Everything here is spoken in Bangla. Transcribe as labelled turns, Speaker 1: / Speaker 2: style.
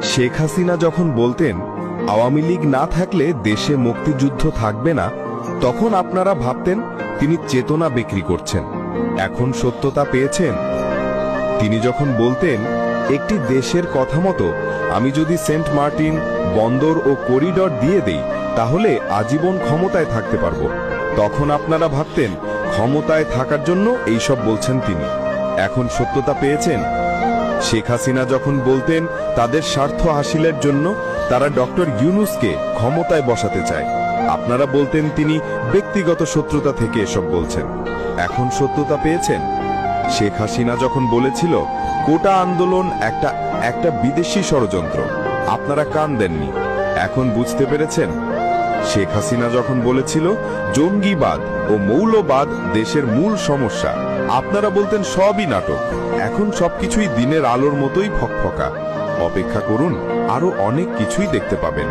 Speaker 1: শেখ হাসিনা যখন বলতেন আওয়ামী লীগ না থাকলে দেশে মুক্তিযুদ্ধ থাকবে না, তখন আপনারা ভাবতেন তিনি চেতনা বিক্রি করছেন। এখন সত্যতা পেয়েছেন। তিনি যখন বলতেন একটি দেশের কথা মতো আমি যদি সেন্ট মার্টিন বন্দর ও করিডর দিয়ে দেই তাহলে আজীবন ক্ষমতায় থাকতে পারবো, তখন আপনারা ভাবতেন ক্ষমতায় থাকার জন্য এইসব বলছেন তিনি। এখন সত্যতা পেয়েছেন। শেখ হাসিনা যখন বলতেন তাদের স্বার্থ হাসিলের জন্য তারা ডক্টর ইউনূসকে ক্ষমতায় বসাতে চায়, আপনারা বলতেন তিনি ব্যক্তিগত শত্রুতা থেকে এসব বলছেন। এখন সত্যতা পেয়েছেন। শেখ হাসিনা যখন বলেছিল কোটা আন্দোলন একটা বিদেশি ষড়যন্ত্র, আপনারা কান দেননি। এখন বুঝতে পেরেছেন। শেখ হাসিনা যখন বলেছিল জঙ্গিবাদ ও মৌলবাদ দেশের মূল সমস্যা, আপনারা বলতেন সবই নাটক। এখন সবকিছুই দিনের আলোর মতোই ফকফকা। অপেক্ষা করুন, আরো অনেক কিছুই দেখতে পাবেন।